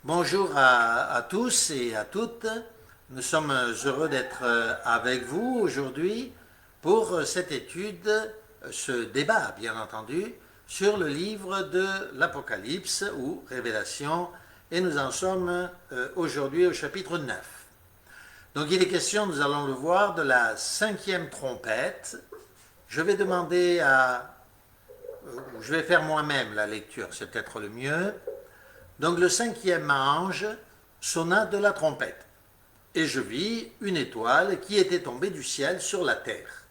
Bonjour à tous et à toutes. Nous sommes heureux d'être avec vous aujourd'hui pour cette étude, ce débat bien entendu, sur le livre de l'Apocalypse ou Révélation, et nous en sommes aujourd'hui au chapitre 9. Donc il est question, nous allons le voir, de la 5e trompette. Je vais demander je vais faire moi-même la lecture, c'est peut-être le mieux. Donc le 5e ange sonna de la trompette, et je vis une étoile qui était tombée du ciel sur la terre.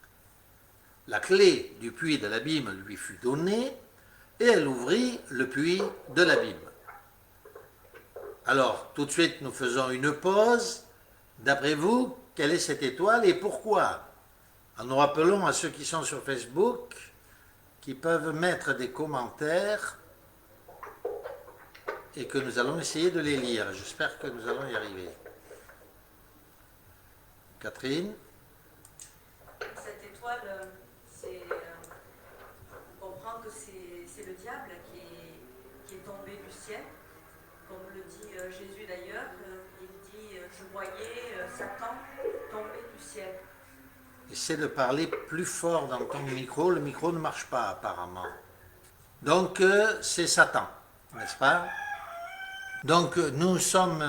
La clé du puits de l'abîme lui fut donnée, et elle ouvrit le puits de l'abîme. Alors, tout de suite, nous faisons une pause. D'après vous, quelle est cette étoile et pourquoi? Nous rappelons à ceux qui sont sur Facebook qui peuvent mettre des commentaires et que nous allons essayer de les lire. J'espère que nous allons y arriver. Catherine? Cette étoile, on comprend que c'est le diable qui est tombé du ciel. Comme le dit Jésus d'ailleurs, il dit « Je voyais Satan tomber du ciel ». Essaie de parler plus fort dans ton micro. Le micro ne marche pas apparemment. Donc c'est Satan, n'est-ce pas? Donc nous sommes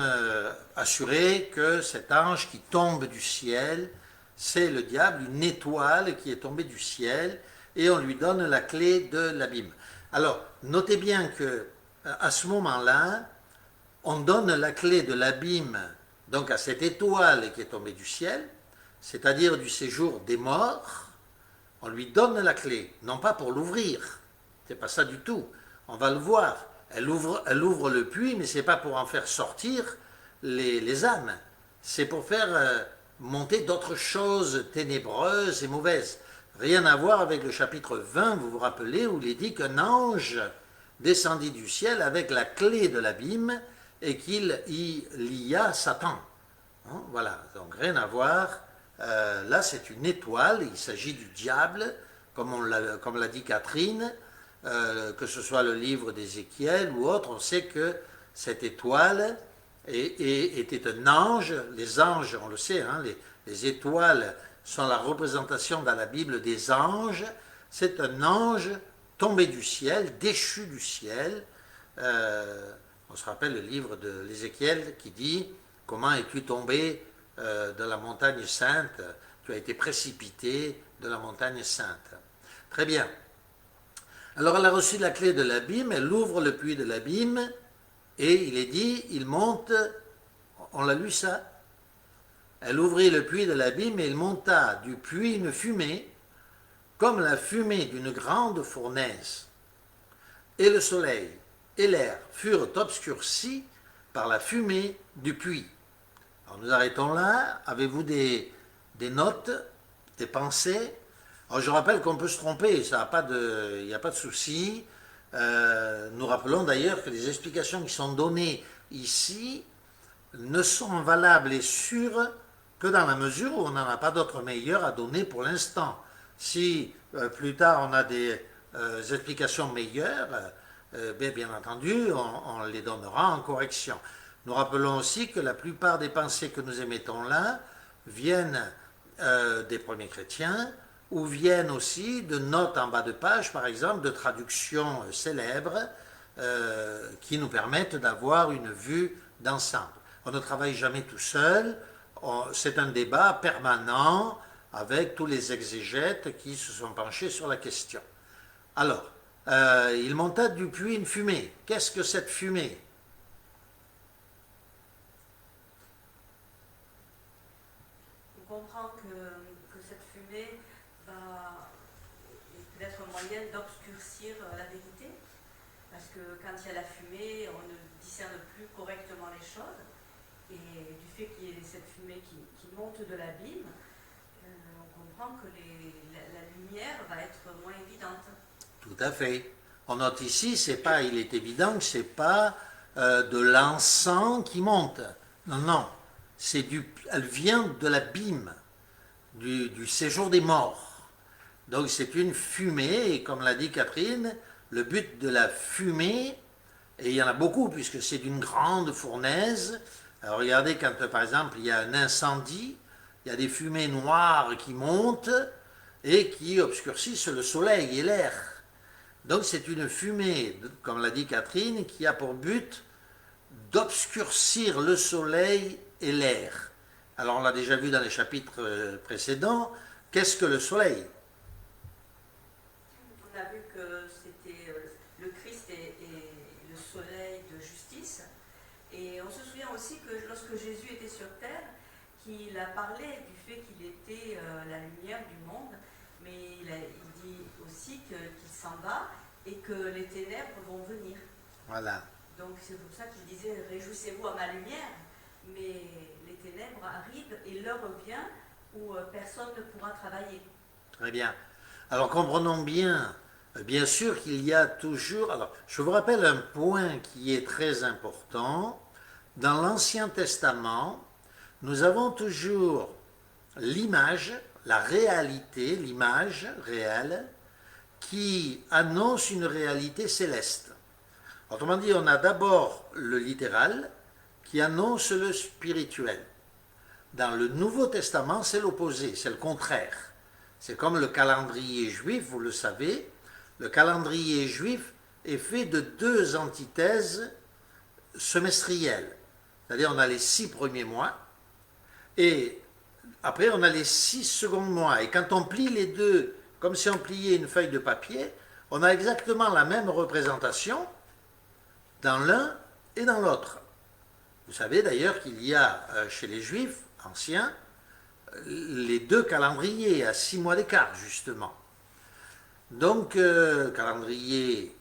assurés que cet ange qui tombe du ciel, c'est le diable, une étoile qui est tombée du ciel, et on lui donne la clé de l'abîme. Alors, notez bien que à ce moment-là, on donne la clé de l'abîme donc à cette étoile qui est tombée du ciel, c'est-à-dire du séjour des morts. On lui donne la clé, non pas pour l'ouvrir, c'est pas ça du tout, on va le voir. Elle ouvre le puits, mais ce n'est pas pour en faire sortir les âmes. C'est pour faire monter d'autres choses ténébreuses et mauvaises. Rien à voir avec le chapitre 20, vous vous rappelez, où il est dit qu'un ange descendit du ciel avec la clé de l'abîme et qu'il y lia Satan. Voilà, donc rien à voir. Là, c'est une étoile, il s'agit du diable, comme l'a dit Catherine. Que ce soit le livre d'Ézéchiel ou autre, on sait que cette étoile était un ange. Les anges, on le sait, les étoiles sont la représentation dans la Bible des anges. C'est un ange tombé du ciel, déchu du ciel. On se rappelle le livre de l'Ézéchiel qui dit « Comment es-tu tombé de la montagne sainte? Tu as été précipité de la montagne sainte. » Très bien. Alors elle a reçu la clé de l'abîme, elle ouvre le puits de l'abîme, et il est dit, il monte, on l'a lu ça? Elle ouvrit le puits de l'abîme et il monta du puits une fumée, comme la fumée d'une grande fournaise. Et le soleil et l'air furent obscurcis par la fumée du puits. Alors nous arrêtons là. Avez-vous des notes, des pensées? Alors je rappelle qu'on peut se tromper, il n'y a pas de souci. Nous rappelons d'ailleurs que les explications qui sont données ici ne sont valables et sûres que dans la mesure où on n'en a pas d'autres meilleures à donner pour l'instant. Si plus tard on a des explications meilleures, bien entendu, on les donnera en correction. Nous rappelons aussi que la plupart des pensées que nous émettons là viennent des premiers chrétiens, ou viennent aussi de notes en bas de page, par exemple, de traductions célèbres qui nous permettent d'avoir une vue d'ensemble. On ne travaille jamais tout seul, c'est un débat permanent avec tous les exégètes qui se sont penchés sur la question. Alors, il monta du puits une fumée. Qu'est-ce que cette fumée? On comprend que cette fumée peut être un moyen d'obscurcir la vérité, parce que quand il y a la fumée, on ne discerne plus correctement les choses, et du fait qu'il y ait cette fumée qui monte de l'abîme, on comprend que la lumière va être moins évidente. Tout à fait. On note ici, il est évident que ce n'est pas de l'encens qui monte. Non, non. Elle vient de l'abîme, du séjour des morts. Donc c'est une fumée, et comme l'a dit Catherine, le but de la fumée, Et il y en a beaucoup, puisque c'est d'une grande fournaise. Alors regardez, quand par exemple il y a un incendie, il y a des fumées noires qui montent et qui obscurcissent le soleil et l'air. Donc c'est une fumée, comme l'a dit Catherine, qui a pour but d'obscurcir le soleil et l'air. Alors on l'a déjà vu dans les chapitres précédents, qu'est-ce que le soleil? On a vu que c'était le Christ et le soleil de justice. Et on se souvient aussi que lorsque Jésus était sur terre, qu'il a parlé du fait qu'il était la lumière du monde, mais il dit aussi qu'il s'en va et que les ténèbres vont venir. Voilà. Donc c'est pour ça qu'il disait « Réjouissez-vous à ma lumière », mais les ténèbres arrivent et l'heure vient où personne ne pourra travailler. Très bien. Alors comprenons bien, bien sûr qu'il y a toujours... Alors je vous rappelle un point qui est très important. Dans l'Ancien Testament, nous avons toujours l'image, la réalité, l'image réelle, qui annonce une réalité céleste. Autrement dit, on a d'abord le littéral qui annonce le spirituel. Dans le Nouveau Testament, c'est l'opposé, c'est le contraire. C'est comme le calendrier juif, vous le savez. Le calendrier juif est fait de deux antithèses semestrielles. C'est-à-dire, on a les 6 premiers mois et après, on a les 6 seconds mois. Et quand on plie les deux, comme si on pliait une feuille de papier, on a exactement la même représentation dans l'un et dans l'autre. Vous savez d'ailleurs qu'il y a chez les Juifs anciens les deux calendriers à 6 mois d'écart, justement. Donc, calendrier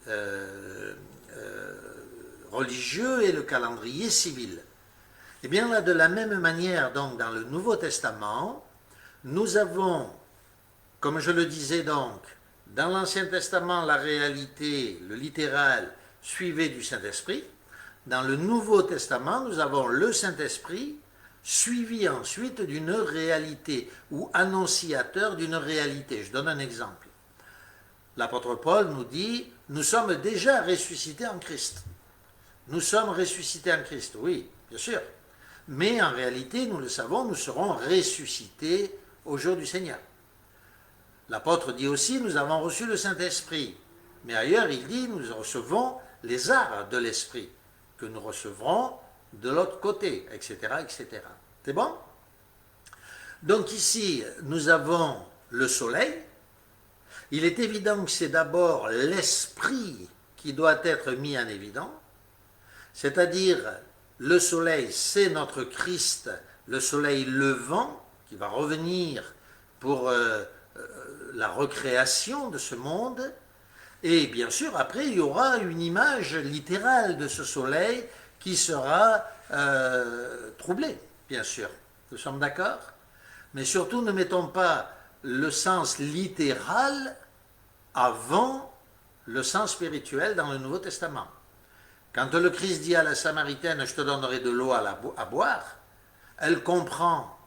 religieux et le calendrier civil. Et bien là, de la même manière, donc, dans le Nouveau Testament, nous avons, comme je le disais donc, dans l'Ancien Testament, la réalité, le littéral, suivait du Saint-Esprit. Dans le Nouveau Testament, nous avons le Saint-Esprit, suivi ensuite d'une réalité, ou annonciateur d'une réalité. Je donne un exemple. L'apôtre Paul nous dit, nous sommes déjà ressuscités en Christ. Nous sommes ressuscités en Christ, oui, bien sûr. Mais en réalité, nous le savons, nous serons ressuscités au jour du Seigneur. L'apôtre dit aussi, nous avons reçu le Saint-Esprit. Mais ailleurs, il dit, nous recevons les arts de l'Esprit, que nous recevrons de l'autre côté, etc., etc. C'est bon? Donc ici, nous avons le soleil. Il est évident que c'est d'abord l'Esprit qui doit être mis en évidence. C'est-à-dire, le soleil, c'est notre Christ, le soleil levant, qui va revenir pour la recréation de ce monde. Et bien sûr, après, il y aura une image littérale de ce soleil qui sera troublée, bien sûr. Nous sommes d'accord? Mais surtout, ne mettons pas le sens littéral avant le sens spirituel dans le Nouveau Testament. Quand le Christ dit à la Samaritaine « je te donnerai de l'eau à boire », elle comprend,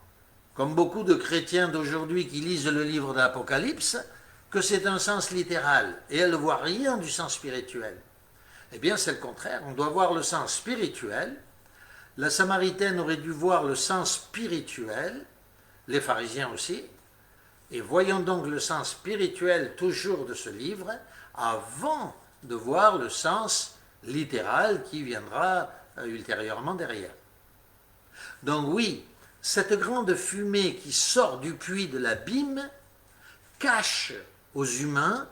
comme beaucoup de chrétiens d'aujourd'hui qui lisent le livre de l'Apocalypse, que c'est un sens littéral, et elle ne voit rien du sens spirituel. Eh bien, c'est le contraire, on doit voir le sens spirituel. La Samaritaine aurait dû voir le sens spirituel, les pharisiens aussi, et voyons donc le sens spirituel toujours de ce livre, avant de voir le sens littéral qui viendra ultérieurement derrière. Donc oui, cette grande fumée qui sort du puits de l'abîme cache aux humains,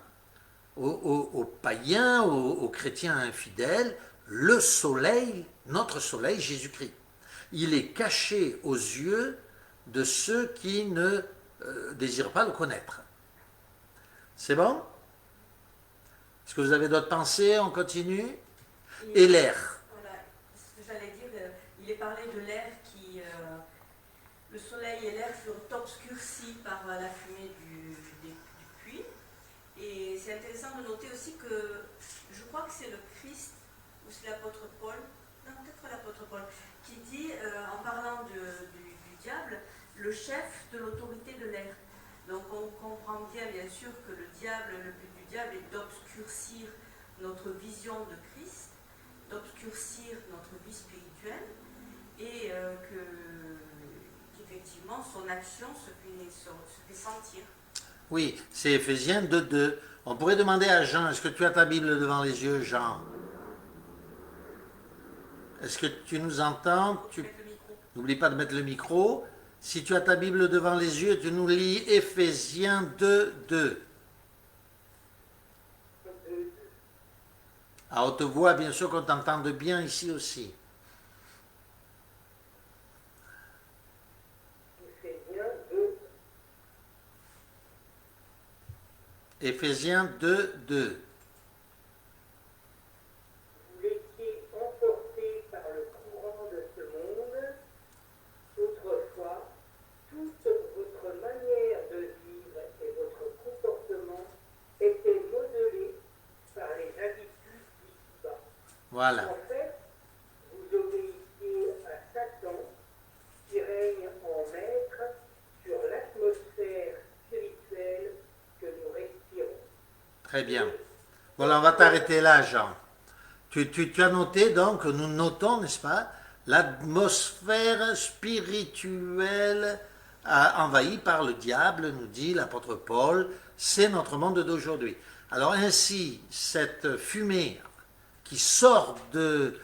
aux païens, aux chrétiens infidèles, le soleil, notre soleil, Jésus-Christ. Il est caché aux yeux de ceux qui ne désirent pas le connaître. C'est bon? Est-ce que vous avez d'autres pensées? On continue? Et l'air. Voilà, ce que j'allais dire, il est parlé de l'air qui... le soleil et l'air furent obscurcis par la fumée du puits. Et c'est intéressant de noter aussi que je crois que c'est le Christ, ou c'est l'apôtre Paul, non, peut-être l'apôtre Paul, qui dit, en parlant du diable, le chef de l'autorité de l'air. Donc on comprend bien sûr, que le but du diable est d'obscurcir notre vision de Christ. d'obscurcir notre vie spirituelle et qu'effectivement son action se fait sentir. Oui, c'est Éphésiens 2:2. On pourrait demander à Jean, est-ce que tu as ta Bible devant les yeux, Jean? Est-ce que tu nous entends? Avec le micro. N'oublie pas de mettre le micro. Si tu as ta Bible devant les yeux, tu nous lis Éphésiens 2:2. À haute voix, bien sûr qu'on t'entende bien ici aussi. Éphésiens 2:2. Vous étiez emportés par le courant de ce monde. Autrefois, toute votre manière de vivre et votre comportement étaient modelés par les habitudes d'ici-bas. Voilà. En fait, vous obéissiez à Satan qui règne en maître sur l'atmosphère spirituelle que nous respirons. Très bien. Voilà, on va t'arrêter là, Jean. Tu as noté, donc, nous notons, n'est-ce pas, l'atmosphère spirituelle envahie par le diable, nous dit l'apôtre Paul, c'est notre monde d'aujourd'hui. Alors ainsi, cette fumée qui sort de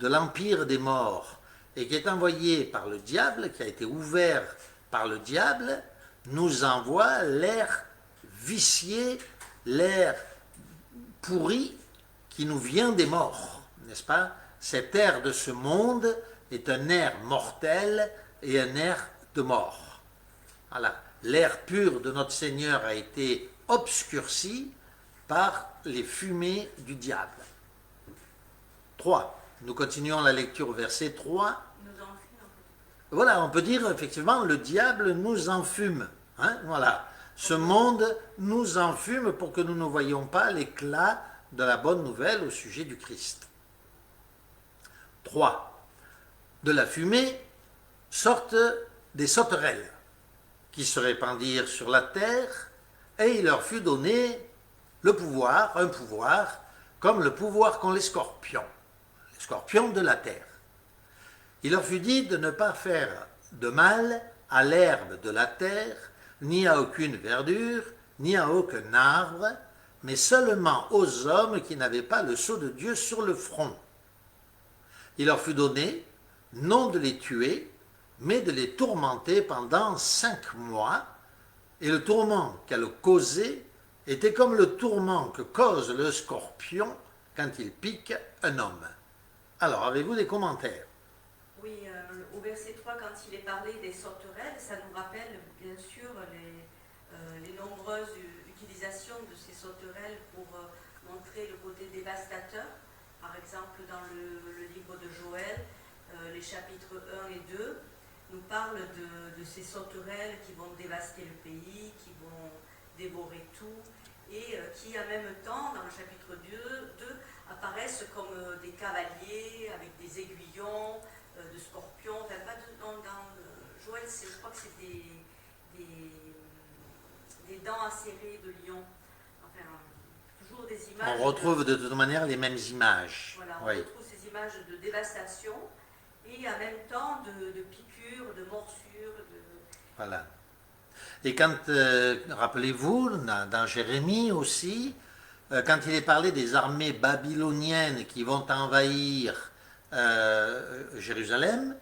l'empire des morts et qui est envoyée par le diable, qui a été ouvert par le diable, nous envoie l'air vicié, l'air pourri qui nous vient des morts, n'est-ce pas? Cet air de ce monde est un air mortel et un air de mort. Voilà. L'air pur de notre Seigneur a été obscurci par les fumées du diable. 3. Nous continuons la lecture au verset 3. Nous en fume. Voilà, on peut dire effectivement, le diable nous enfume. Hein, voilà. Ce monde nous enfume pour que nous ne voyions pas l'éclat de la bonne nouvelle au sujet du Christ. 3. De la fumée sortent des sauterelles qui se répandirent sur la terre et il leur fut donné le pouvoir, un pouvoir, comme le pouvoir qu'ont les scorpions de la terre. Il leur fut dit de ne pas faire de mal à l'herbe de la terre, ni à aucune verdure, ni à aucun arbre, mais seulement aux hommes qui n'avaient pas le sceau de Dieu sur le front. Il leur fut donné, non de les tuer, mais de les tourmenter pendant 5 mois, et le tourment qu'elle causait était comme le tourment que cause le scorpion quand il pique un homme. Alors, avez-vous des commentaires? Oui, au verset 3, quand il est parlé des sauterelles, ça nous rappelle bien sûr les nombreuses utilisations de ces sauterelles pour montrer le côté dévastateur. Par exemple, dans le livre de Joël, les chapitres 1 et 2 nous parlent de ces sauterelles qui vont dévaster le pays, qui vont dévorer tout, et qui en même temps, dans le chapitre 2 apparaissent comme des cavaliers avec des aiguillons, de scorpions, enfin pas dans Joël, je crois que c'est des dents acérées de lion, enfin toujours des images. On retrouve de toute manière les mêmes images. Voilà, on Oui. retrouve ces images de dévastation et en même temps de piqûres, de morsures, Voilà. Et quand, rappelez-vous, dans Jérémie aussi, quand il est parlé des armées babyloniennes qui vont envahir Jérusalem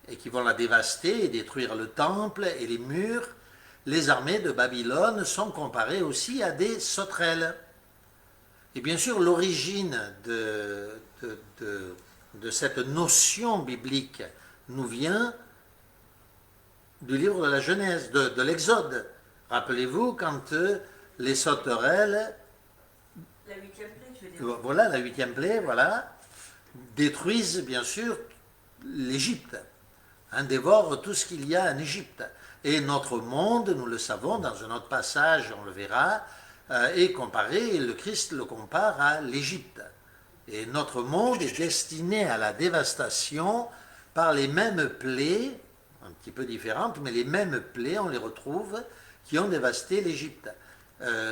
et qui vont la dévaster et détruire le temple et les murs, les armées de Babylone sont comparées aussi à des sauterelles. Et bien sûr, l'origine de cette notion biblique nous vient du livre de la Genèse, de l'Exode. Rappelez-vous, quand les sauterelles, la huitième plaie, tu veux dire. voilà, la 8e plaie, voilà, détruisent bien sûr l'Égypte, dévorent tout ce qu'il y a en Égypte. Et notre monde, nous le savons, dans un autre passage, on le verra, est comparé, le Christ le compare à l'Égypte. Et notre monde est destiné à la dévastation par les mêmes plaies, un petit peu différentes, mais les mêmes plaies, on les retrouve, qui ont dévasté l'Égypte.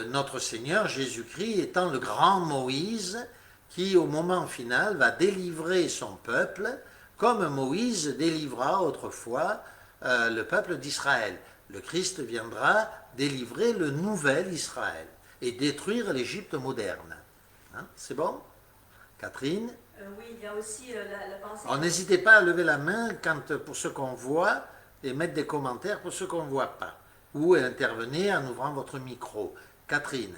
Notre Seigneur Jésus-Christ étant le grand Moïse qui au moment final va délivrer son peuple, comme Moïse délivra autrefois le peuple d'Israël. Le Christ viendra délivrer le nouvel Israël et détruire l'Égypte moderne. Hein, c'est bon, Catherine? Oui, il y a aussi la pensée. Alors n'hésitez pas à lever la main pour ce qu'on voit et mettre des commentaires pour ce qu'on ne voit pas. Ou intervenez en ouvrant votre micro. Catherine.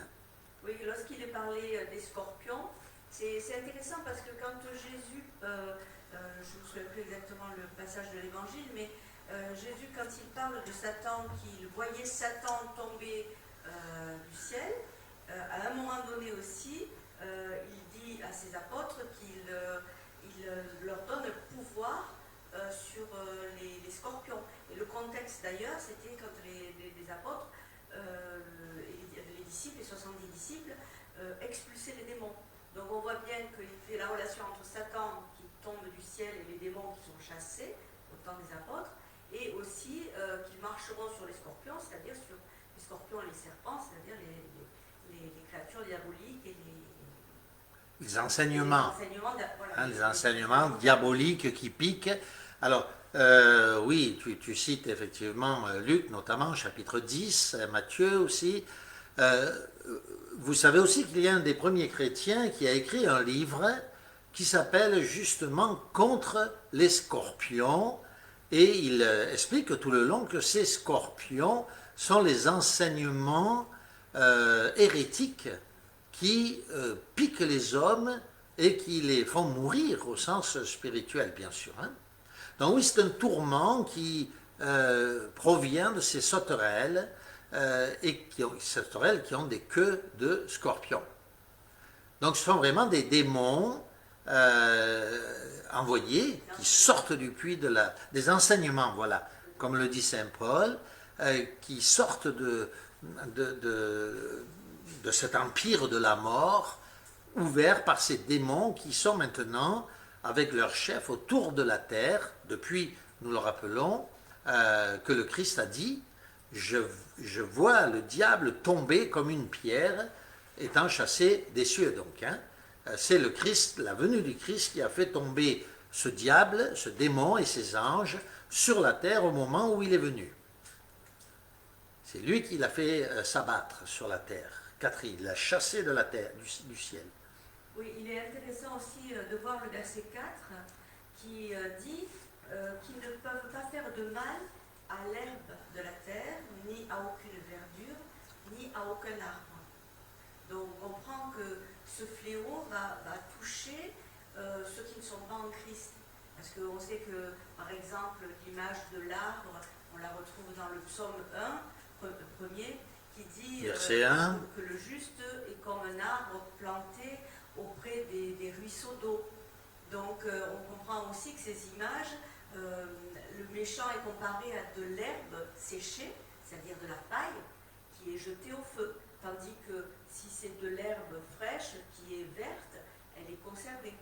Oui, lorsqu'il est parlé des scorpions, c'est intéressant parce que quand Jésus, je ne me souviens plus exactement le passage de l'évangile, mais Jésus, quand il parle de Satan, qu'il voyait Satan tomber du ciel, à un moment donné aussi, il dit à ses apôtres qu'il leur donne le pouvoir sur les scorpions. Et le contexte d'ailleurs, c'était quand les apôtres, les disciples, les 70 disciples, expulsaient les démons. Donc on voit bien qu'il fait la relation entre Satan qui tombe du ciel et les démons qui sont chassés au temps des apôtres, et aussi qu'ils marcheront sur les scorpions, c'est-à-dire sur les scorpions et les serpents, c'est-à-dire les créatures diaboliques et les enseignements. Voilà, Les enseignements diaboliques qui piquent. Alors, oui, tu cites effectivement Luc, notamment, chapitre 10, Matthieu aussi. Vous savez aussi qu'il y a un des premiers chrétiens qui a écrit un livre qui s'appelle justement Contre les scorpions, et il explique tout le long que ces scorpions sont les enseignements hérétiques qui piquent les hommes et qui les font mourir au sens spirituel, bien sûr. Hein. Donc oui, c'est un tourment qui provient de ces sauterelles, sauterelles qui ont des queues de scorpions. Donc ce sont vraiment des démons envoyés qui sortent du puits des enseignements, voilà, comme le dit saint Paul, qui sortent de cet empire de la mort, ouvert par ces démons qui sont maintenant avec leur chef autour de la terre, depuis, nous le rappelons, que le Christ a dit, je vois le diable tomber comme une pierre, étant chassé des cieux. Donc, hein. C'est le Christ, la venue du Christ qui a fait tomber ce diable, ce démon et ses anges sur la terre au moment où il est venu. C'est lui qui l'a fait s'abattre sur la terre. Catherine, l'a chassé de la terre, du ciel. Oui, il est intéressant aussi de voir le verset 4 qui dit qu'ils ne peuvent pas faire de mal à l'herbe de la terre, ni à aucune verdure, ni à aucun arbre. Donc on comprend que ce fléau va toucher ceux qui ne sont pas en Christ. Parce qu'on sait que, par exemple, l'image de l'arbre, on la retrouve dans le psaume 1, premier, qui dit que le juste est comme un arbre planté auprès des ruisseaux d'eau. Donc on comprend aussi que ces images, le méchant est comparé à de l'herbe séchée, c'est-à-dire de la paille, qui est jetée au feu. Tandis que si c'est de l'herbe fraîche, qui est verte, elle est conservée.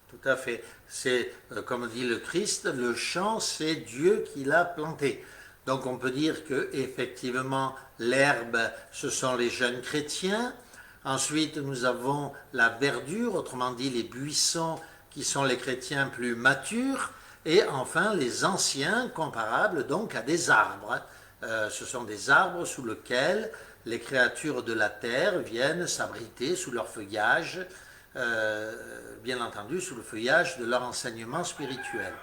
Tout à fait. C'est, comme dit le Christ, le champ, c'est Dieu qui l'a planté. Donc on peut dire que effectivement l'herbe, ce sont les jeunes chrétiens. Ensuite, nous avons la verdure, autrement dit les buissons, qui sont les chrétiens plus matures. Et enfin, les anciens, comparables donc à des arbres. Ce sont des arbres sous lesquels les créatures de la terre viennent s'abriter sous leur feuillage, bien entendu sous le feuillage de leur enseignement spirituel.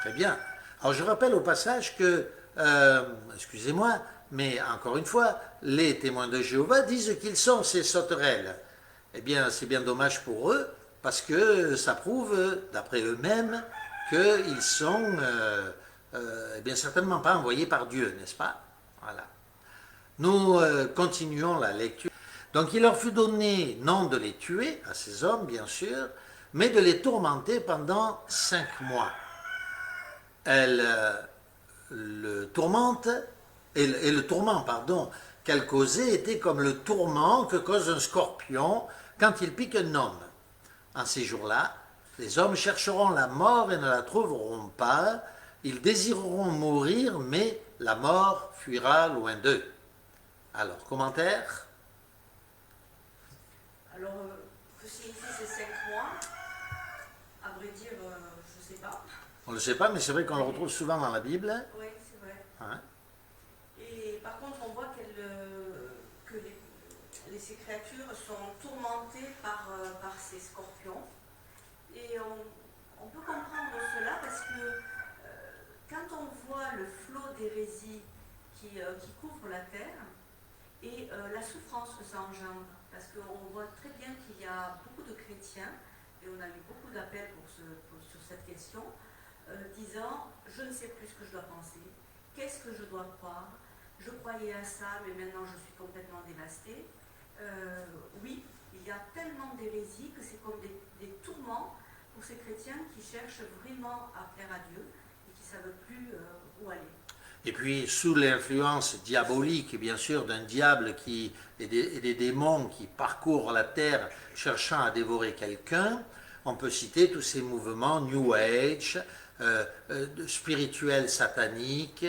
Très bien. Alors je rappelle au passage que, excusez-moi, mais encore une fois, les témoins de Jéhovah disent qu'ils sont ces sauterelles. Eh bien, c'est bien dommage pour eux, parce que ça prouve, d'après eux-mêmes, qu'ils sont eh bien certainement pas envoyés par Dieu, n'est-ce pas? Voilà. Nous continuons la lecture. Donc il leur fut donné non de les tuer, à ces hommes bien sûr, mais de les tourmenter pendant 5 mois. Elle le tourmente, et le tourment, pardon, qu'elle causait était comme le tourment que cause un scorpion quand il pique un homme. En ces jours-là, les hommes chercheront la mort et ne la trouveront pas. Ils désireront mourir, mais la mort fuira loin d'eux. Alors, commentaire? Alors, que signifient ces 5 mois? On ne le sait pas, mais c'est vrai qu'on le retrouve souvent dans la Bible. Oui, c'est vrai. Hein. Et par contre, on voit que ces créatures sont tourmentées par ces scorpions. Et on peut comprendre cela parce que quand on voit le flot d'hérésie qui couvre la terre et la souffrance que ça engendre, parce qu'on voit très bien qu'il y a beaucoup de chrétiens, et on a eu beaucoup d'appels sur cette question, disant « je ne sais plus ce que je dois penser, qu'est-ce que je dois croire, je croyais à ça, mais maintenant je suis complètement dévastée ». Oui, il y a tellement d'hérésie que c'est comme des tourments pour ces chrétiens qui cherchent vraiment à plaire à Dieu et qui ne savent plus où aller. Et puis, sous l'influence diabolique, bien sûr, d'un diable et des démons qui parcourent la terre cherchant à dévorer quelqu'un, on peut citer tous ces mouvements New Age, spirituels sataniques,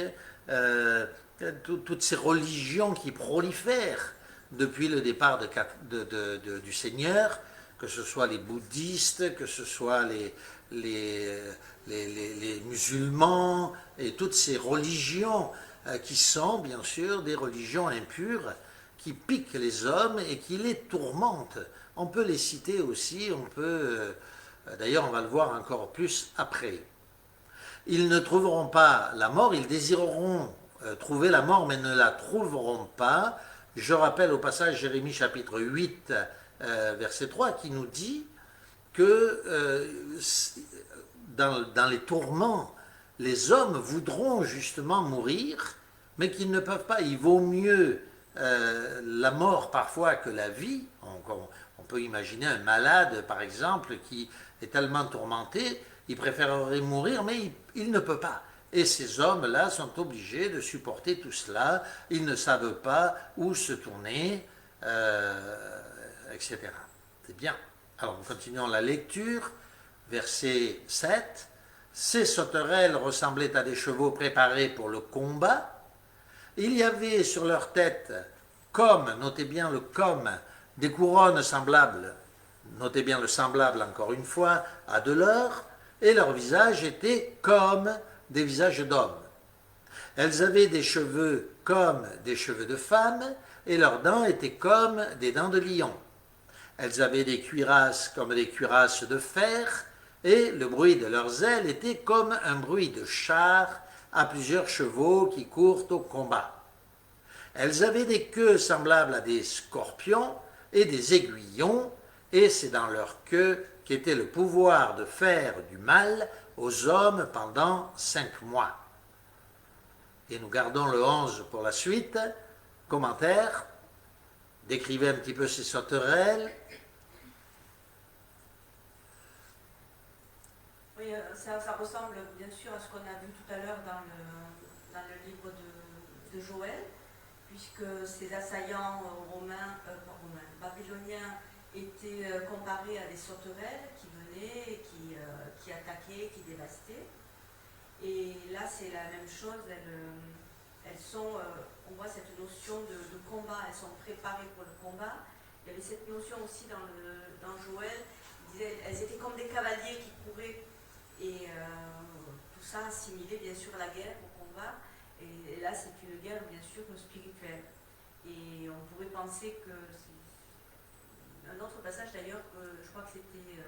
toutes ces religions qui prolifèrent depuis le départ du Seigneur, que ce soit les bouddhistes, que ce soit les musulmans, et toutes ces religions qui sont bien sûr des religions impures, qui piquent les hommes et qui les tourmentent. On peut les citer aussi, d'ailleurs on va le voir encore plus après. Ils ne trouveront pas la mort, ils désireront trouver la mort, mais ne la trouveront pas. Je rappelle au passage Jérémie chapitre 8, verset 3, qui nous dit que dans les tourments, les hommes voudront justement mourir, mais qu'ils ne peuvent pas. Il vaut mieux la mort parfois que la vie. On peut imaginer un malade, par exemple, qui est tellement tourmenté, il préférerait mourir, mais il ne peut pas. Et ces hommes-là sont obligés de supporter tout cela. Ils ne savent pas où se tourner, etc. C'est bien. Alors, nous continuons la lecture. Verset 7. Ces sauterelles ressemblaient à des chevaux préparés pour le combat. Il y avait sur leur tête, notez bien le comme, des couronnes semblables, notez bien le semblable encore une fois, à de l'or, et leur visage était comme des visages d'hommes. Elles avaient des cheveux comme des cheveux de femmes, et leurs dents étaient comme des dents de lion. Elles avaient des cuirasses comme des cuirasses de fer, et le bruit de leurs ailes était comme un bruit de char à plusieurs chevaux qui courent au combat. Elles avaient des queues semblables à des scorpions et des aiguillons, et c'est dans leur queue qu'était le pouvoir de faire du mal aux hommes pendant 5 mois. Et nous gardons le 11 pour la suite. Commentaire. Décrivez un petit peu ces sauterelles. Oui, ça ressemble bien sûr à ce qu'on a vu tout à l'heure dans le livre de Joël, puisque ces assaillants babyloniens étaient comparés à des sauterelles qui venaient, qui attaquaient, qui dévastaient. Et là, c'est la même chose. Elles sont, on voit cette notion de combat. Elles sont préparées pour le combat. Il y avait cette notion aussi dans Joël. Elles étaient comme des cavaliers qui couraient. Et tout ça assimilé bien sûr à la guerre, au combat. Et là, c'est une guerre bien sûr spirituelle. Et on pourrait penser que un autre passage d'ailleurs, je crois que c'était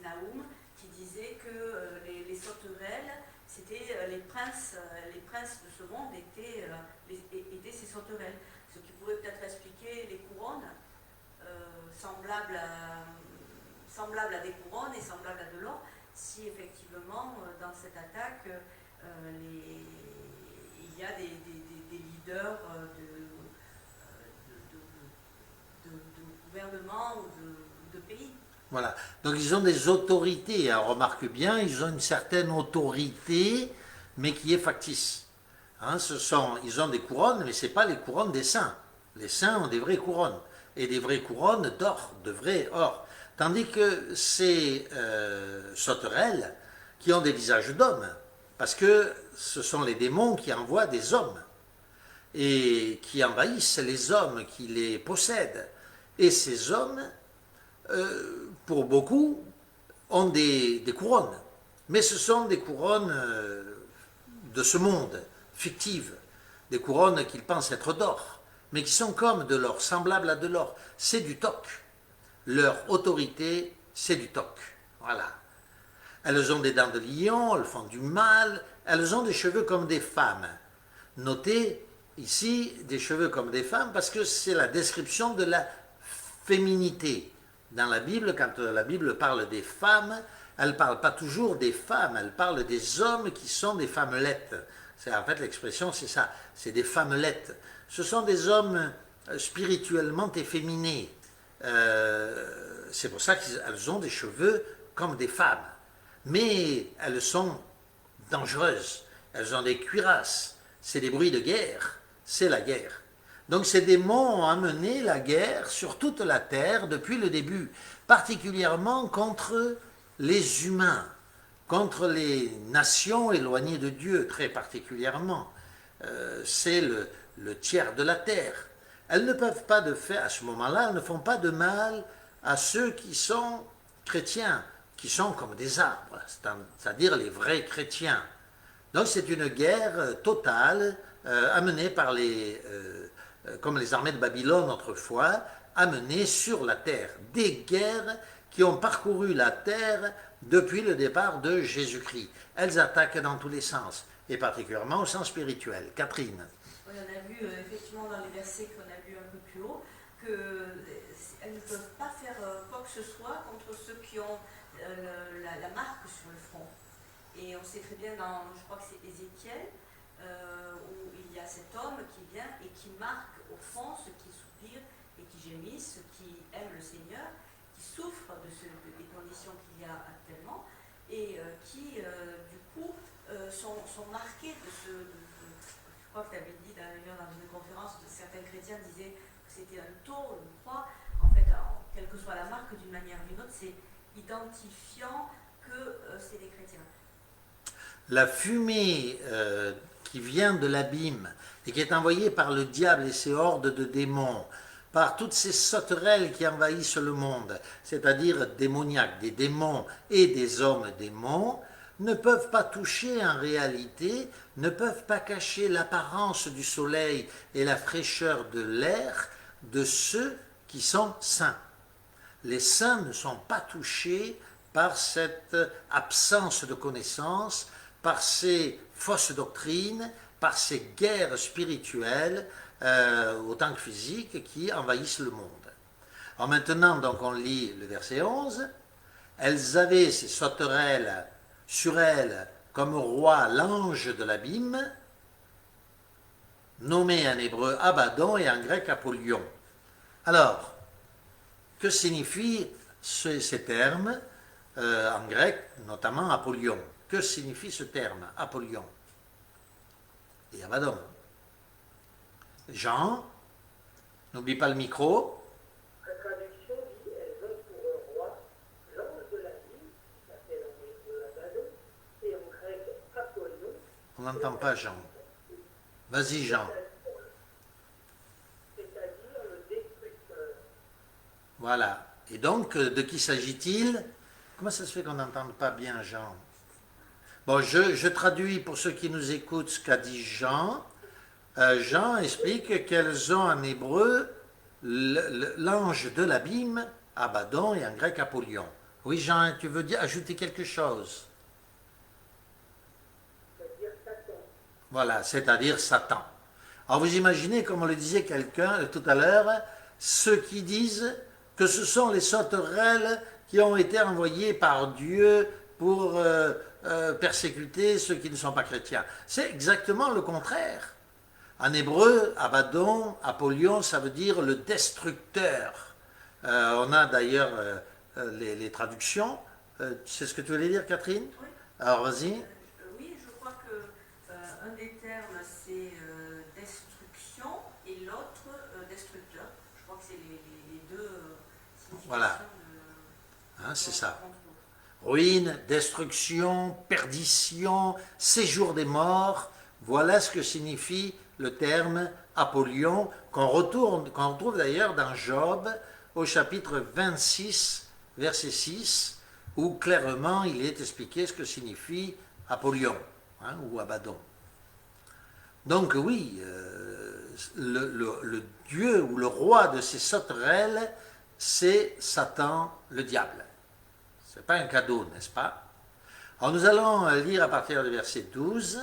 Naoum, qui disait que les sauterelles, c'était les princes de ce monde étaient ces sauterelles. Ce qui pourrait peut-être expliquer les couronnes semblables à des couronnes et semblables à de l'or, si effectivement dans cette attaque il y a des leaders de gouvernement ou de pays. Voilà. Donc ils ont des autorités. Alors, remarque bien, ils ont une certaine autorité, mais qui est factice. Hein, ils ont des couronnes, mais ce n'est pas les couronnes des saints. Les saints ont des vraies couronnes. Et des vraies couronnes d'or, de vrai or. Tandis que ces sauterelles, qui ont des visages d'hommes, parce que ce sont les démons qui envoient des hommes, et qui envahissent les hommes, qui les possèdent. Et ces hommes, pour beaucoup, ont des couronnes. Mais ce sont des couronnes de ce monde, fictives, des couronnes qu'ils pensent être d'or, mais qui sont comme de l'or, semblables à de l'or. C'est du toc. Leur autorité, c'est du toc. Voilà. Elles ont des dents de lion, elles font du mal, elles ont des cheveux comme des femmes. Notez ici des cheveux comme des femmes parce que c'est la description de la féminité. Dans la Bible, quand la Bible parle des femmes, elle ne parle pas toujours des femmes, elle parle des hommes qui sont des femmelettes. En fait, l'expression, c'est ça, c'est des femmelettes. Ce sont des hommes spirituellement efféminés. C'est pour ça qu'elles ont des cheveux comme des femmes. Mais elles sont dangereuses. Elles ont des cuirasses. C'est des bruits de guerre. C'est la guerre. Donc ces démons ont amené la guerre sur toute la terre depuis le début, particulièrement contre les humains, contre les nations éloignées de Dieu, très particulièrement. C'est le tiers de la terre. Elles ne peuvent pas de faire, à ce moment-là, elles ne font pas de mal à ceux qui sont chrétiens, qui sont comme des arbres, c'est-à-dire les vrais chrétiens. Donc c'est une guerre totale amenée par comme les armées de Babylone autrefois, amenées sur la terre. Des guerres qui ont parcouru la terre depuis le départ de Jésus-Christ. Elles attaquent dans tous les sens, et particulièrement au sens spirituel. Catherine. Oui, on a vu effectivement dans les versets qu'on a vus un peu plus haut qu'elles ne peuvent pas faire quoi que ce soit contre ceux qui ont la marque sur le front. Et on sait très bien je crois que c'est Ézéchiel, où il y a cet homme qui vient et qui marque au fond ceux qui soupirent et qui gémissent, ceux qui aiment le Seigneur, qui souffrent des conditions qu'il y a actuellement et qui, du coup, sont marqués de ce... je crois que tu avais dit d'ailleurs dans une conférence, certains chrétiens disaient que c'était un taureau, une croix. En fait, quelle que soit la marque, d'une manière ou d'une autre, c'est identifiant que c'est des chrétiens. La fumée qui vient de l'abîme et qui est envoyée par le diable et ses hordes de démons, par toutes ces sauterelles qui envahissent le monde, c'est-à-dire démoniaques, des démons et des hommes démons, ne peuvent pas toucher en réalité, ne peuvent pas cacher l'apparence du soleil et la fraîcheur de l'air de ceux qui sont saints. Les saints ne sont pas touchés par cette absence de connaissance, par ces fausses doctrines, par ces guerres spirituelles, autant que physiques, qui envahissent le monde. Alors maintenant, donc, on lit le verset 11. Elles avaient, ces sauterelles, sur elles, comme roi l'ange de l'abîme, nommé en hébreu Abaddon et en grec Apollyon. Alors, que signifient ces termes en grec, notamment Apollyon? Que signifie ce terme, Apollyon et Abaddon? Jean, n'oublie pas le micro. La traduction dit elles ont pour roi l'ange de la vie, qui s'appelle en hébreu Abaddon, et en grec Apollyon. On n'entend pas Jean. Vas-y Jean. C'est-à-dire le destructeur. Voilà. Et donc, de qui s'agit-il? Comment ça se fait qu'on n'entende pas bien Jean? Bon, je traduis pour ceux qui nous écoutent ce qu'a dit Jean. Jean explique qu'elles ont en hébreu l'ange de l'abîme, Abaddon, et en grec Apollyon. Oui Jean, tu veux ajouter quelque chose? C'est-à-dire Satan. Voilà, c'est-à-dire Satan. Alors vous imaginez, comme on le disait quelqu'un tout à l'heure, ceux qui disent que ce sont les sauterelles qui ont été envoyées par Dieu pour persécuter ceux qui ne sont pas chrétiens. C'est exactement le contraire. En hébreu, Abaddon, Apollyon, ça veut dire le destructeur. On a d'ailleurs les traductions. C'est ce que tu voulais dire, Catherine? Oui. Alors vas-y. Oui, je crois que un des termes c'est destruction et l'autre destructeur. Je crois que c'est les deux significations Voilà. de... Hein, c'est ça. Ruine, destruction, perdition, séjour des morts. Voilà ce que signifie le terme Apollyon, qu'on retrouve d'ailleurs dans Job, au chapitre 26, verset 6. où clairement il est expliqué ce que signifie Apollyon, hein, ou Abaddon. Donc oui, le dieu ou le roi de ces sauterelles, c'est Satan, le diable. Ce n'est pas un cadeau, n'est-ce pas? Alors nous allons lire à partir du verset 12.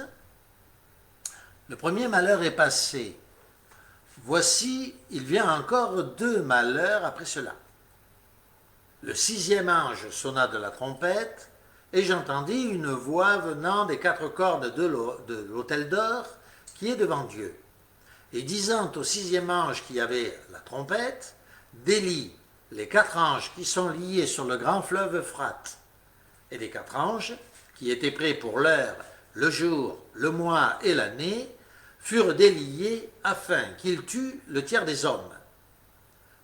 Le premier malheur est passé. Voici, il vient encore 2 malheurs après cela. Le 6e ange sonna de la trompette, et j'entendis une voix venant des 4 cornes de l'autel d'or qui est devant Dieu, et disant au 6e ange qui avait la trompette, délie les 4 anges qui sont liés sur le grand fleuve Euphrate. Et les 4 anges, qui étaient prêts pour l'heure, le jour, le mois et l'année, furent déliés afin qu'ils tuent le tiers des hommes.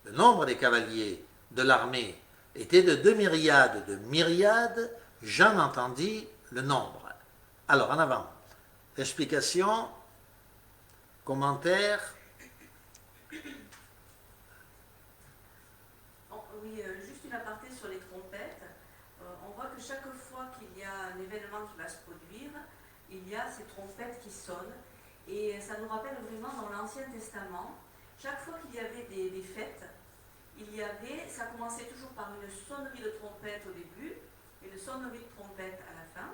Le nombre des cavaliers de l'armée était de 2 myriades de myriades, j'en entendis le nombre. Alors, en avant. Explication, commentaire. Oui, juste une aparté sur les trompettes. On voit que chaque fois qu'il y a un événement qui va se produire, il y a ces trompettes qui sonnent. Et ça nous rappelle vraiment dans l'Ancien Testament, chaque fois qu'il y avait des fêtes, ça commençait toujours par une sonnerie de trompette au début et une sonnerie de trompette à la fin.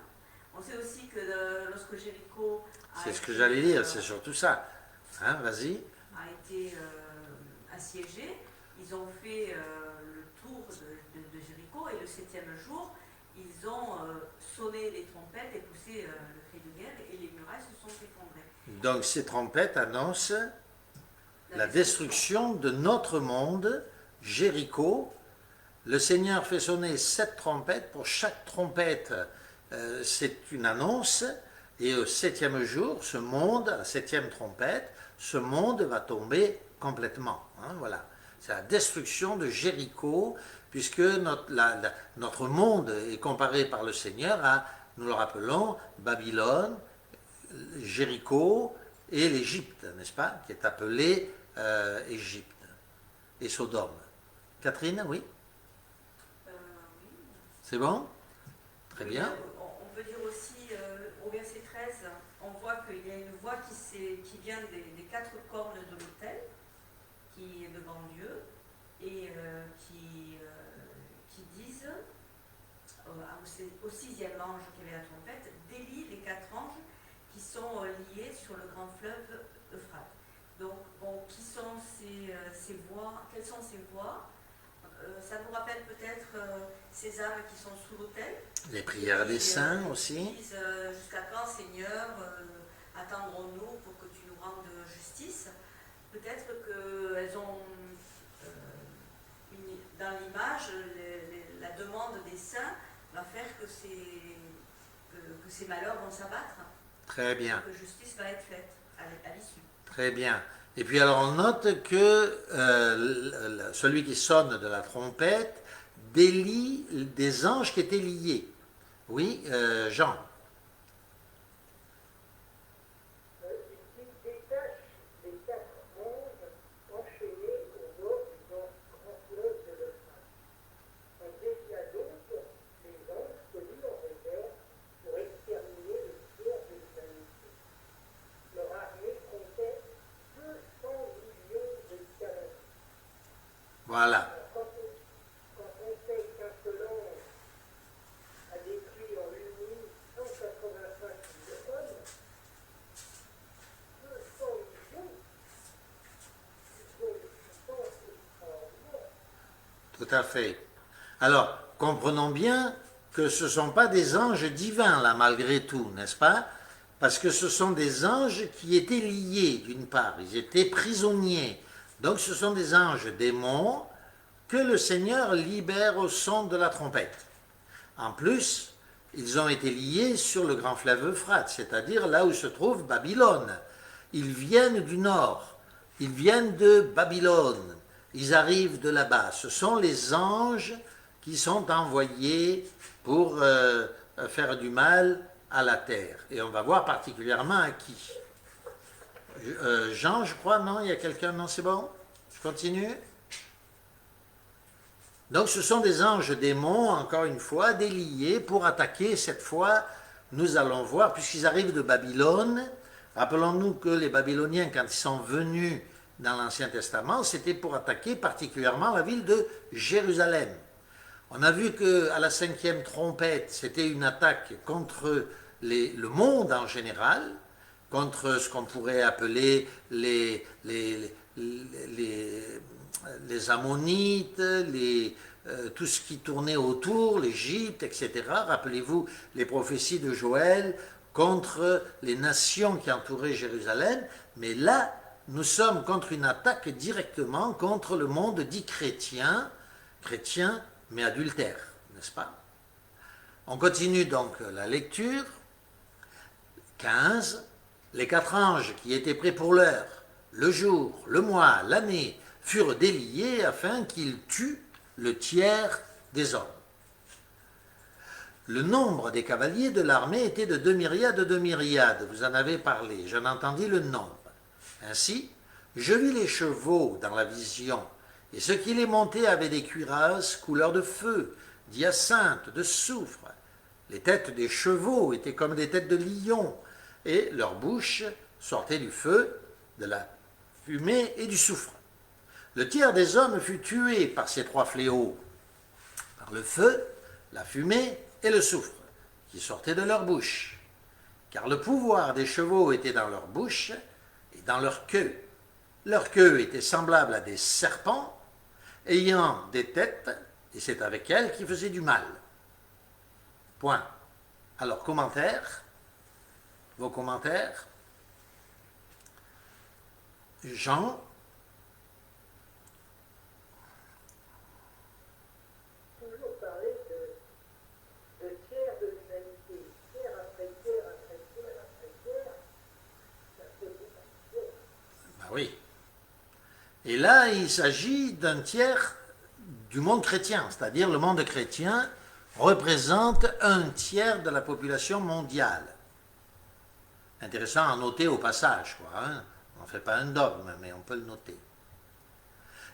On sait aussi que lorsque Jéricho C'est ce que j'allais dire, c'est surtout ça. Hein, vas-y. A été assiégé, ils ont fait le tour de Jéricho et le 7e jour, ils ont sonné les trompettes et poussé le cri de guerre et les murailles se sont effondrées. Donc ces trompettes annoncent la destruction de notre monde, Jéricho. Le Seigneur fait sonner 7 trompettes. Pour chaque trompette, c'est une annonce. Et au 7e jour, ce monde, à la 7e trompette, ce monde va tomber complètement. Hein, voilà. C'est la destruction de Jéricho, puisque notre monde est comparé par le Seigneur à, nous le rappelons, Babylone, Jéricho et l'Égypte, n'est-ce pas, qui est appelée Égypte et Sodome. Catherine, oui? Oui. C'est bon? Très Oui, bien. on peut dire aussi, au verset 13, on voit qu'il y a une voix qui vient des 4 cornes de l'autel, qui est devant Dieu, et qui disent au 6e ange qui avait la trompette, délie les 4 anges qui sont liés sur le grand fleuve Euphrate. Donc, bon, qui sont ces voix? Quelles sont ces voix? Ça nous rappelle peut-être ces âmes qui sont sous l'autel. Les prières des saints aussi. Qui disent jusqu'à quand, Seigneur, attendrons-nous pour que tu nous rendes justice? Peut-être qu'elles ont, dans l'image, la demande des saints va faire que ces malheurs vont s'abattre. Très bien. Que justice va être faite à l'issue. Très bien. Et puis alors on note que celui qui sonne de la trompette délie des anges qui étaient liés. Oui, Jean. Il détache les 4 anges enchaînés au bord du grand fleuve de l'Euphrate. On délia donc les anges que lui en réserve pour exterminer le tiers de l'humanité. Leur armée comptait 200 millions de cavaliers. Voilà. Alors, quand on sait qu'un seul ange a détruit en une nuit 185 000 hommes, 200 millions, ils ont une puissance extraordinaire. Tout à fait. Alors, comprenons bien que ce ne sont pas des anges divins, là, malgré tout, n'est-ce pas? Parce que ce sont des anges qui étaient liés, d'une part, ils étaient prisonniers. Donc, ce sont des anges démons que le Seigneur libère au son de la trompette. En plus, ils ont été liés sur le grand fleuve Euphrate, c'est-à-dire là où se trouve Babylone. Ils viennent du nord, ils viennent de Babylone, ils arrivent de là-bas. Ce sont les anges qui sont envoyés pour faire du mal à la terre. Et on va voir particulièrement à qui. Jean, je crois, non? Il y a quelqu'un? Non, c'est bon? Je continue? Donc ce sont des anges démons, encore une fois, déliés pour attaquer. Cette fois, nous allons voir, puisqu'ils arrivent de Babylone. Rappelons-nous que les Babyloniens, quand ils sont venus dans l'Ancien Testament, c'était pour attaquer particulièrement la ville de Jérusalem. On a vu qu'à la 5e trompette, c'était une attaque contre le monde en général, contre ce qu'on pourrait appeler les Ammonites, tout ce qui tournait autour, l'Égypte, etc. Rappelez-vous les prophéties de Joël contre les nations qui entouraient Jérusalem. Mais là, nous sommes contre une attaque directement contre le monde dit chrétien, mais adultère, n'est-ce pas? On continue donc la lecture. 15. Les 4 anges qui étaient prêts pour l'heure, le jour, le mois, l'année, furent déliés afin qu'ils tuent le tiers des hommes. Le nombre des cavaliers de l'armée était de 2 myriades de 2 myriades. Vous en avez parlé, j'en entendis le nombre. Ainsi, je vis les chevaux dans la vision, et ceux qui les montaient avaient des cuirasses couleur de feu, d'hyacinthe, de soufre. Les têtes des chevaux étaient comme des têtes de lions, et leur bouche sortait du feu, de la fumée et du soufre. Le tiers des hommes fut tué par ces 3 fléaux, par le feu, la fumée et le soufre, qui sortaient de leur bouche. Car le pouvoir des chevaux était dans leur bouche et dans leur queue. Leur queue était semblable à des serpents, ayant des têtes, et c'est avec elles qu'ils faisaient du mal. Point. Alors, commentaires. Vos commentaires. Jean. Toujours parler de tiers de l'humanité, tiers après tiers après tiers après tiers, ça fait beaucoup. Ben oui. Et là, il s'agit d'un tiers du monde chrétien, c'est-à-dire le monde chrétien représente un tiers de la population mondiale. Intéressant à noter au passage, quoi. Hein. On ne fait pas un dogme, mais on peut le noter.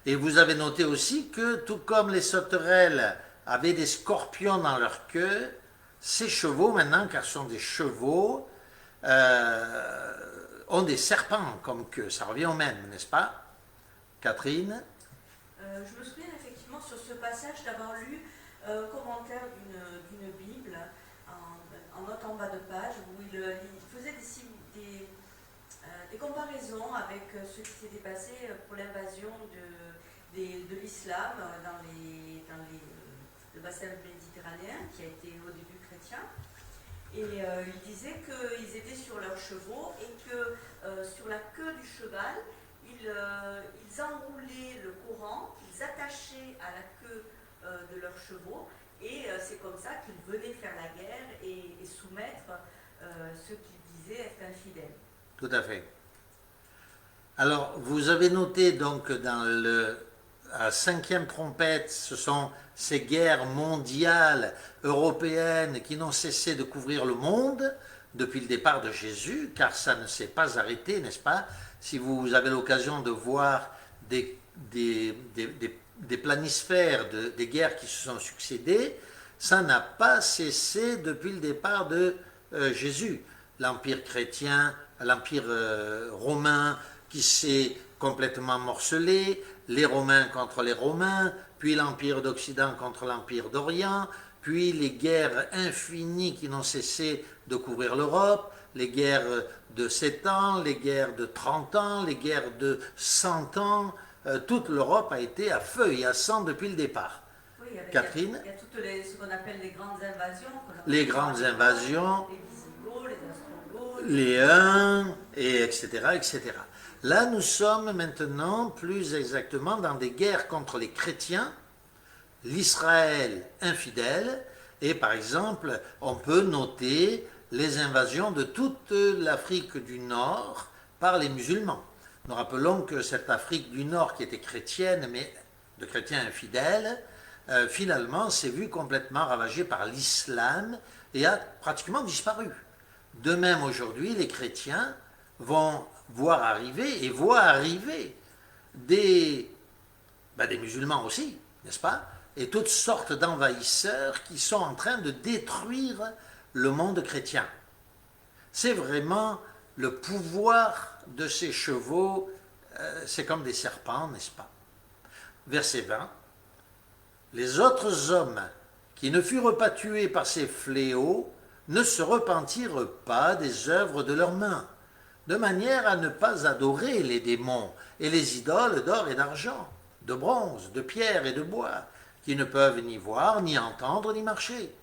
Et vous avez noté aussi que, tout comme les sauterelles avaient des scorpions dans leur queue, ces chevaux, maintenant, car ce sont des chevaux, ont des serpents comme queue. Ça revient au même, n'est-ce pas, Catherine? Je me souviens effectivement sur ce passage d'avoir lu un commentaire d'une Bible en note en bas de page où il faisait des comparaisons avec ce qui s'était passé pour l'invasion de l'islam dans le bassin méditerranéen qui a été au début chrétien. Et il disait qu'ils étaient sur leurs chevaux et que sur la queue du cheval, ils enroulaient le courant, ils attachaient à la queue de leurs chevaux, et c'est comme ça qu'ils venaient faire la guerre et soumettre ceux qu'ils disaient être infidèles. Tout à fait. Alors, vous avez noté donc dans la 5e trompette, ce sont ces guerres mondiales européennes qui n'ont cessé de couvrir le monde depuis le départ de Jésus, car ça ne s'est pas arrêté, n'est-ce pas? Si vous avez l'occasion de voir des planisphères, des guerres qui se sont succédées, ça n'a pas cessé depuis le départ de Jésus. L'Empire chrétien, l'Empire romain qui s'est complètement morcelé, les Romains contre les Romains, puis l'Empire d'Occident contre l'Empire d'Orient, puis les guerres infinies qui n'ont cessé de couvrir l'Europe, les guerres de 7 ans, les guerres de 30 ans, les guerres de 100 ans, toute l'Europe a été à feu et à sang depuis le départ. Oui, Catherine? Il y a toutes ce qu'on appelle les grandes invasions. Les grandes invasions, les Visigoths, les Ostrogoths, les Huns, et etc., etc. Là, nous sommes maintenant plus exactement dans des guerres contre les chrétiens, l'Israël infidèle, et par exemple, on peut noter les invasions de toute l'Afrique du Nord par les musulmans. Nous rappelons que cette Afrique du Nord qui était chrétienne, mais de chrétiens infidèles, finalement s'est vue complètement ravagée par l'islam et a pratiquement disparu. De même aujourd'hui, les chrétiens vont voir arriver et voient arriver des musulmans aussi, n'est-ce pas, et toutes sortes d'envahisseurs qui sont en train de détruire le monde chrétien. C'est vraiment le pouvoir de ces chevaux, c'est comme des serpents, n'est-ce pas? Verset 20. Les autres hommes qui ne furent pas tués par ces fléaux ne se repentirent pas des œuvres de leurs mains, de manière à ne pas adorer les démons et les idoles d'or et d'argent, de bronze, de pierre et de bois, qui ne peuvent ni voir, ni entendre, ni marcher.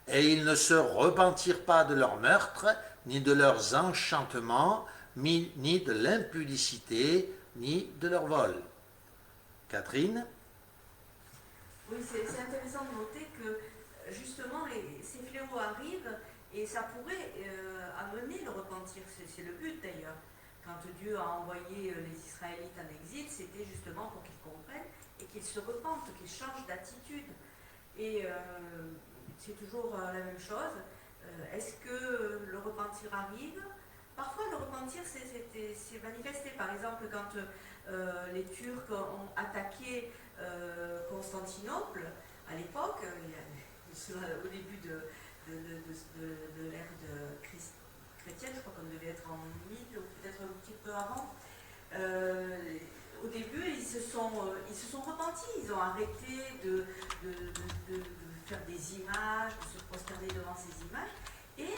Et ils ne se repentirent pas de leurs meurtres, ni de leurs enchantements, ni de l'impudicité, ni de leur vol. Catherine? Oui, c'est intéressant de noter que justement ces fléaux arrivent et ça pourrait amener le repentir. C'est le but d'ailleurs. Quand Dieu a envoyé les Israélites en exil, c'était justement pour qu'ils comprennent et qu'ils se repentent, qu'ils changent d'attitude. Et c'est toujours la même chose. Est-ce que le repentir arrive? Parfois, le repentir s'est manifesté. Par exemple, quand les Turcs ont attaqué Constantinople, à l'époque, au début de l'ère chrétienne, je crois qu'on devait être en 1000 ou peut-être un petit peu avant. Au début, ils se sont repentis, ils ont arrêté de faire des images, de se prosterner devant ces images, et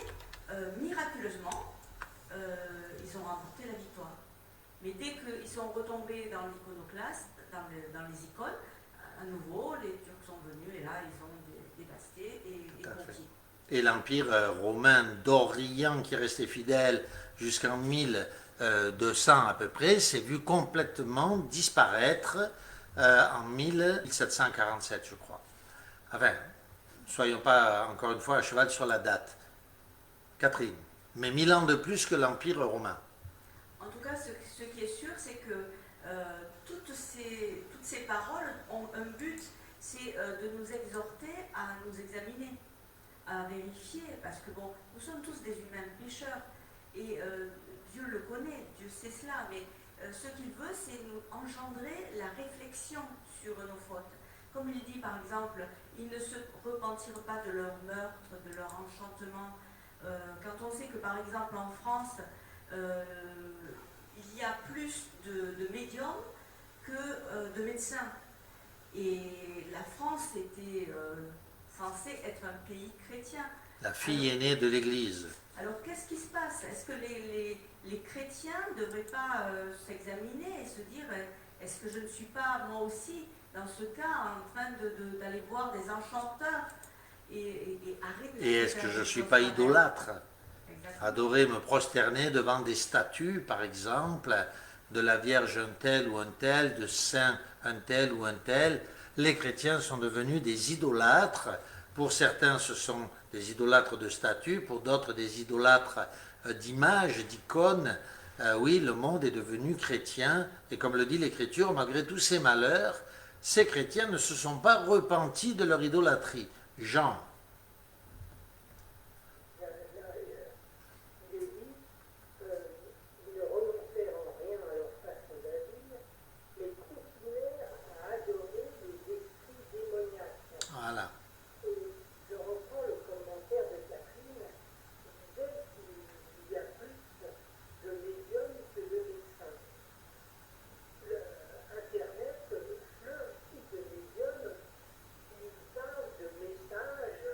miraculeusement, ils ont remporté la victoire. Mais dès qu'ils sont retombés dans l'iconoclaste, dans les icônes, à nouveau, les Turcs sont venus et là, ils ont dévasté et conquis. Et l'Empire romain d'Orient, qui restait fidèle jusqu'en 1200 à peu près, s'est vu complètement disparaître en 1747, je crois. Enfin, soyons pas encore une fois à cheval sur la date. Catherine, mais 1000 ans de plus que l'Empire romain. En tout cas, ce qui est sûr, c'est que toutes ces paroles ont un but, c'est de nous exhorter à nous examiner, à vérifier, parce que bon, nous sommes tous des humains pécheurs, et Dieu le connaît, Dieu sait cela, mais ce qu'il veut, c'est nous engendrer la réflexion sur nos fautes. Comme il dit par exemple, ils ne se repentirent pas de leur meurtre, de leur enchantement. Quand on sait que par exemple en France, il y a plus de médiums que de médecins. Et la France était censée être un pays chrétien. La fille aînée de l'Église. Alors qu'est-ce qui se passe? Est-ce que les chrétiens ne devraient pas s'examiner et se dire est-ce que je ne suis pas moi aussi dans ce cas en train d'aller voir des enchanteurs et arrêter de Et est-ce que je ne suis pas idolâtre? Adorer, me prosterner devant des statues, par exemple, de la Vierge un tel ou un tel, de saint un tel ou un tel. Les chrétiens sont devenus des idolâtres. Pour certains, ce sont des idolâtres de statues, pour d'autres, des idolâtres d'images, d'icônes. Oui, le monde est devenu chrétien, et comme le dit l'Écriture, malgré tous ces malheurs, ces chrétiens ne se sont pas repentis de leur idolâtrie. Jean. Voilà. Je reprends le commentaire de Catherine qui disait qu'il y a plus de médiums que de médecins. Internet nous fleurit de médiums qui nous parlent de messages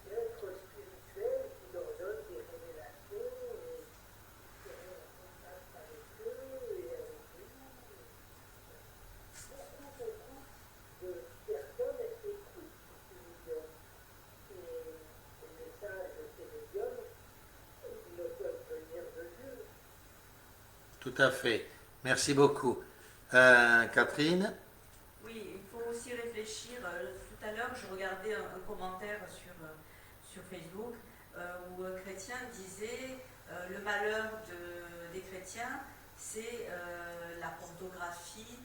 d'êtres spirituels qui leur donnent des révélations et qui sont en contact avec eux et avec nous. Beaucoup de personnes écoutent ces médiums. Et les messages de ces médiums ne peuvent venir de Dieu. Tout à fait. Merci beaucoup. Catherine? Oui, il faut aussi réfléchir. Tout à l'heure, je regardais un commentaire sur Facebook où un chrétien disait le malheur des chrétiens, c'est la pornographie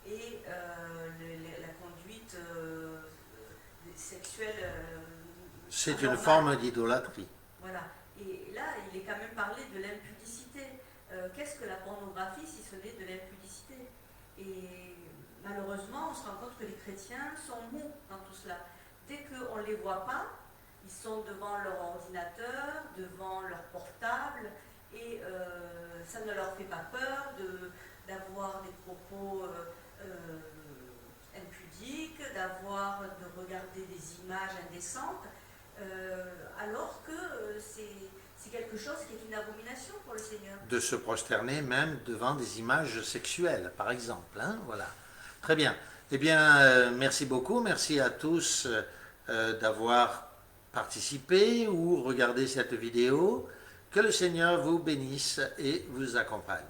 et la conduite sexuelle. C'est une forme d'idolâtrie. Voilà. Et là, il est quand même parlé de l'impudicité. Qu'est-ce que la pornographie si ce n'est de l'impudicité? Et malheureusement, on se rend compte que les chrétiens sont mous dans tout cela. Dès qu'on ne les voit pas, ils sont devant leur ordinateur, devant leur portable, et ça ne leur fait pas peur d'avoir des propos impudiques, de regarder des images indécentes, alors que c'est quelque chose qui est une abomination pour le Seigneur. De se prosterner même devant des images sexuelles, par exemple. Hein, voilà. Très bien. Eh bien, merci beaucoup. Merci à tous d'avoir participé ou regardé cette vidéo. Que le Seigneur vous bénisse et vous accompagne.